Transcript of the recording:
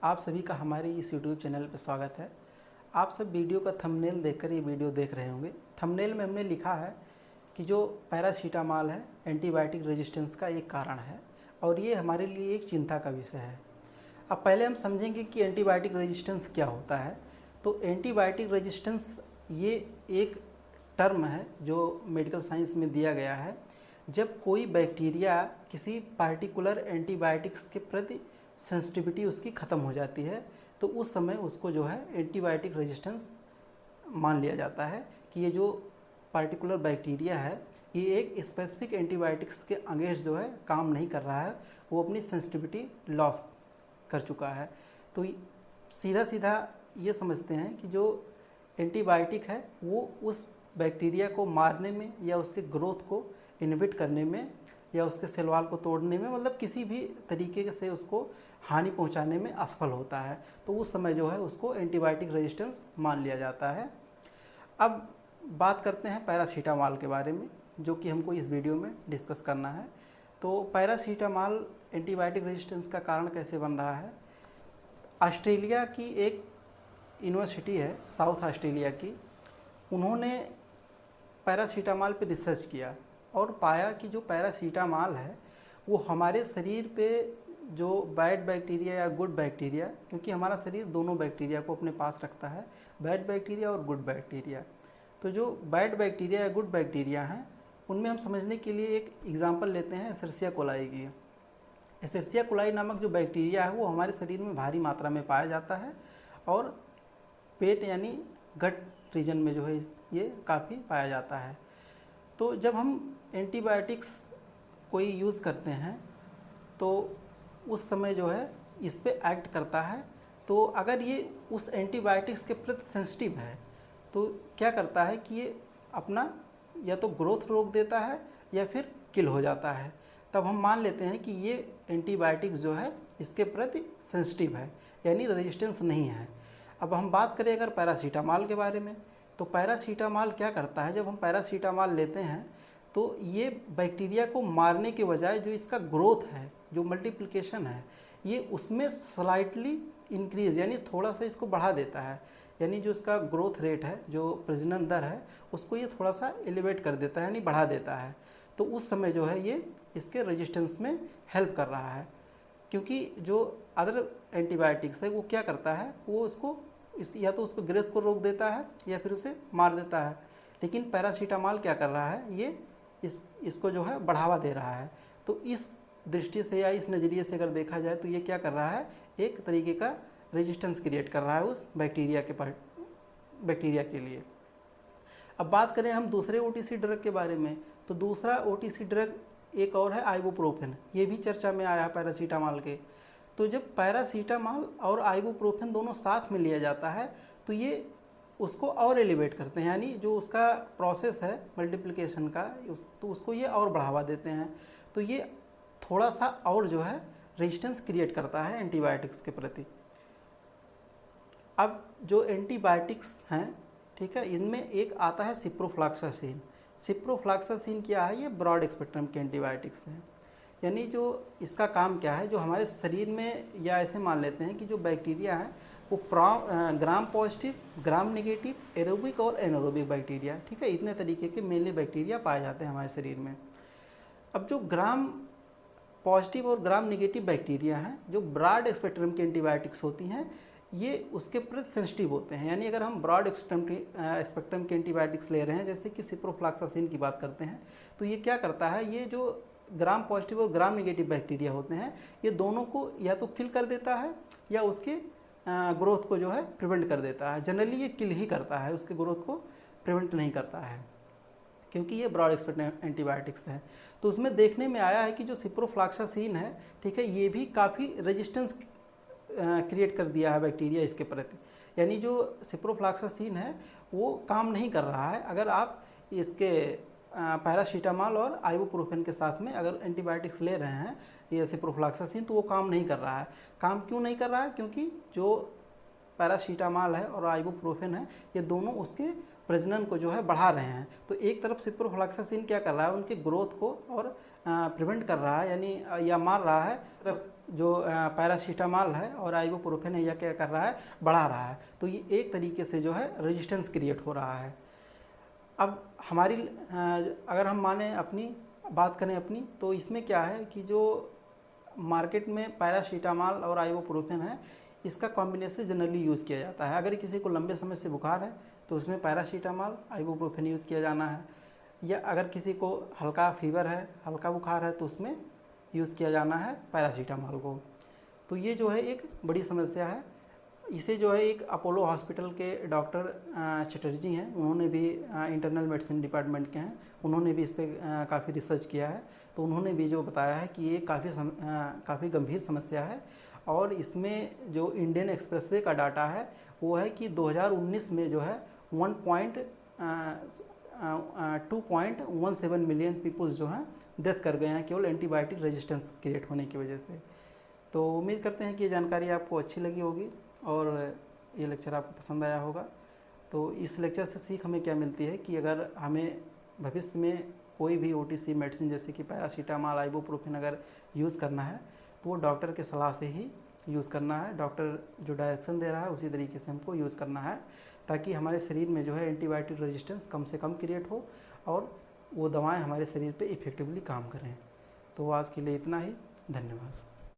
आप सभी का हमारे इस यूट्यूब चैनल पर स्वागत है। आप सब वीडियो का थंबनेल देखकर ये वीडियो देख रहे होंगे। थंबनेल में हमने लिखा है कि जो पैरासीटामॉल है एंटीबायोटिक रेजिस्टेंस का एक कारण है और ये हमारे लिए एक चिंता का विषय है। अब पहले हम समझेंगे कि एंटीबायोटिक रेजिस्टेंस क्या होता है। तो एंटीबायोटिक रेजिस्टेंस ये एक टर्म है जो मेडिकल साइंस में दिया गया है। जब कोई बैक्टीरिया किसी पार्टिकुलर एंटीबायोटिक्स के प्रति सेंसिटिविटी उसकी ख़त्म हो जाती है तो उस समय उसको जो है एंटीबायोटिक रेजिस्टेंस मान लिया जाता है कि ये जो पार्टिकुलर बैक्टीरिया है ये एक स्पेसिफिक एंटीबायोटिक्स के अगेंस्ट जो है काम नहीं कर रहा है, वो अपनी सेंसिटिविटी लॉस कर चुका है। तो सीधा सीधा ये समझते हैं कि जो एंटीबायोटिक है वो उस बैक्टीरिया को मारने में या उसके ग्रोथ को इनहिबिट करने में या उसके सेल वॉल को तोड़ने में, मतलब किसी भी तरीके से उसको हानि पहुंचाने में असफल होता है। तो उस समय जो है उसको एंटीबायोटिक रेजिस्टेंस मान लिया जाता है। अब बात करते हैं पैरासीटामॉल के बारे में, जो कि हमको इस वीडियो में डिस्कस करना है। तो पैरासीटामॉल एंटीबायोटिक रेजिस्टेंस का कारण कैसे बन रहा है। ऑस्ट्रेलिया की एक यूनिवर्सिटी है, साउथ ऑस्ट्रेलिया की, उन्होंने पैरासीटामॉल पे रिसर्च किया और पाया कि जो पैरासीटामॉल है वो हमारे शरीर पे जो बैड बैक्टीरिया या गुड बैक्टीरिया, क्योंकि हमारा शरीर दोनों बैक्टीरिया को अपने पास रखता है, बैड बैक्टीरिया और गुड बैक्टीरिया। तो जो बैड बैक्टीरिया या गुड बैक्टीरिया हैं उनमें हम समझने के लिए एक एग्जांपल लेते हैं एशेरिशिया कोलाई की। एशेरिशिया कोलाई नामक जो बैक्टीरिया है वो हमारे शरीर में भारी मात्रा में पाया जाता है और पेट यानी गट रीजन में जो है ये काफ़ी पाया जाता है। तो जब हम एंटीबायोटिक्स कोई यूज़ करते हैं तो उस समय जो है इस पे एक्ट करता है। तो अगर ये उस एंटीबायोटिक्स के प्रति सेंसिटिव है तो क्या करता है कि ये अपना या तो ग्रोथ रोक देता है या फिर किल हो जाता है। तब हम मान लेते हैं कि ये एंटीबायोटिक्स जो है इसके प्रति सेंसिटिव है, यानी रेजिस्टेंस नहीं है। अब हम बात करें अगर पैरासीटामॉल के बारे में, तो पैरासीटामॉल क्या करता है, जब हम पैरासीटामॉल लेते हैं तो ये बैक्टीरिया को मारने के बजाय जो इसका ग्रोथ है, जो मल्टीप्लिकेशन है, ये उसमें स्लाइटली इंक्रीज यानी थोड़ा सा इसको बढ़ा देता है। यानी जो इसका ग्रोथ रेट है, जो प्रजनन दर है, उसको ये थोड़ा सा एलिवेट कर देता है यानी बढ़ा देता है। तो उस समय जो है ये इसके रेजिस्टेंस में हेल्प कर रहा है, क्योंकि जो अदर एंटीबायोटिक्स है वो क्या करता है, वो उसको या तो उसको ग्रोथ को रोक देता है या फिर उसे मार देता है। लेकिन पैरासीटामॉल क्या कर रहा है, ये इसको जो है बढ़ावा दे रहा है। तो इस दृष्टि से या इस नज़रिए से अगर देखा जाए तो ये क्या कर रहा है, एक तरीके का रेजिस्टेंस क्रिएट कर रहा है उस बैक्टीरिया के लिए। अब बात करें हम दूसरे ओटीसी ड्रग के बारे में, तो दूसरा ओटीसी ड्रग एक और है आइबुप्रोफेन। ये भी चर्चा में आया है पैरासीटामॉल के। तो जब पैरासीटामॉल और आइबुप्रोफेन दोनों साथ में लिया जाता है तो ये उसको और एलिवेट करते हैं, यानी जो उसका प्रोसेस है मल्टीप्लिकेशन का तो उसको ये और बढ़ावा देते हैं। तो ये थोड़ा सा और जो है रेजिस्टेंस क्रिएट करता है एंटीबायोटिक्स के प्रति। अब जो एंटीबायोटिक्स हैं, ठीक है, इनमें एक आता है सिप्रोफ्लॉक्सासिन। सिप्रोफ्लॉक्सासिन क्या है, ये ब्रॉड स्पेक्ट्रम के एंटीबायोटिक्स हैं। यानी जो इसका काम क्या है, जो हमारे शरीर में, या ऐसे मान लेते हैं कि जो बैक्टीरिया है वो gram positive, gram negative, aerobic और एनारोबिक बैक्टीरिया, ठीक है, इतने तरीके के मेनली बैक्टीरिया पाए जाते हैं हमारे शरीर में। अब जो ग्राम पॉजिटिव और ग्राम नेगेटिव बैक्टीरिया हैं, जो ब्रॉड स्पेक्ट्रम की एंटीबायोटिक्स होती हैं, ये उसके प्रति सेंसिटिव होते हैं। यानी अगर हम ब्रॉड स्पेक्ट्रम के एंटीबायोटिक्स ले रहे हैं, जैसे कि सिप्रोफ्लॉक्सासिन की बात करते हैं, तो ये क्या करता है, ये जो ग्राम पॉजिटिव और ग्राम नेगेटिव बैक्टीरिया होते हैं ये दोनों को या तो किल कर देता है या उसके ग्रोथ को जो है प्रिवेंट कर देता है। जनरली ये किल ही करता है, उसके ग्रोथ को प्रिवेंट नहीं करता है, क्योंकि ये ब्रॉड स्पेक्ट्रम एंटीबायोटिक्स हैं। तो उसमें देखने में आया है कि जो सिप्रोफ्लॉक्सासिन है, ठीक है, ये भी काफ़ी रेजिस्टेंस क्रिएट कर दिया है बैक्टीरिया इसके प्रति। यानी जो सिप्रोफ्लॉक्सासिन है वो काम नहीं कर रहा है। अगर आप इसके पैरासीटामॉल और आइबुप्रोफेन के साथ में अगर एंटीबायोटिक्स ले रहे हैं ये सिप्रोफ्लॉक्सासिन, तो वो काम नहीं कर रहा है। काम क्यों नहीं कर रहा है, क्योंकि जो पैरासीटामॉल है और आइबुप्रोफेन है ये दोनों उसके प्रजनन को जो है बढ़ा रहे हैं। तो एक तरफ सिप्रोफ्लॉक्सासिन क्या कर रहा है, उनके ग्रोथ को और प्रिवेंट कर रहा है यानी या मार रहा है, जो पैरासीटामॉल है और आइबुप्रोफेन है, यह क्या कर रहा है, बढ़ा रहा है। तो ये एक तरीके से जो है रेजिस्टेंस क्रिएट हो रहा है। अब हमारी अगर हम माने अपनी बात करें अपनी, तो इसमें क्या है कि जो मार्केट में पैरासीटामॉल और आइबुप्रोफेन है, इसका कॉम्बिनेशन जनरली यूज़ किया जाता है। अगर किसी को लंबे समय से बुखार है तो उसमें पैरासीटामॉल आइबुप्रोफेन यूज़ किया जाना है, या अगर किसी को हल्का फीवर है, हल्का बुखार है, तो उसमें यूज़ किया जाना है पैरासीटामॉल को। तो ये जो है एक बड़ी समस्या है। इसे जो है एक अपोलो हॉस्पिटल के डॉक्टर चटर्जी हैं, उन्होंने भी इंटरनल मेडिसिन डिपार्टमेंट के हैं, उन्होंने भी इस पर काफ़ी रिसर्च किया है। तो उन्होंने भी जो बताया है कि ये काफ़ी गंभीर समस्या है। और इसमें जो इंडियन एक्सप्रेसवे का डाटा है वो है कि 2019 में जो है 2.17 मिलियन पीपल्स जो हैं डेथ कर गए हैं केवल एंटीबायोटिक रेजिस्टेंस क्रिएट होने की वजह से। तो उम्मीद करते हैं कि ये जानकारी आपको अच्छी लगी होगी और ये लेक्चर आपको पसंद आया होगा। तो इस लेक्चर से सीख हमें क्या मिलती है कि अगर हमें भविष्य में कोई भी OTC मेडिसिन जैसे कि पैरासीटामॉल, आइबुप्रोफेन अगर यूज़ करना है तो वो डॉक्टर के सलाह से ही यूज़ करना है। डॉक्टर जो डायरेक्शन दे रहा है उसी तरीके से हमको यूज़ करना है, ताकि हमारे शरीर में जो है एंटीबायोटिक रेजिस्टेंस कम से कम क्रिएट हो और वो दवाएं हमारे शरीर पे इफ़ेक्टिवली काम करें। तो आज के लिए इतना ही, धन्यवाद।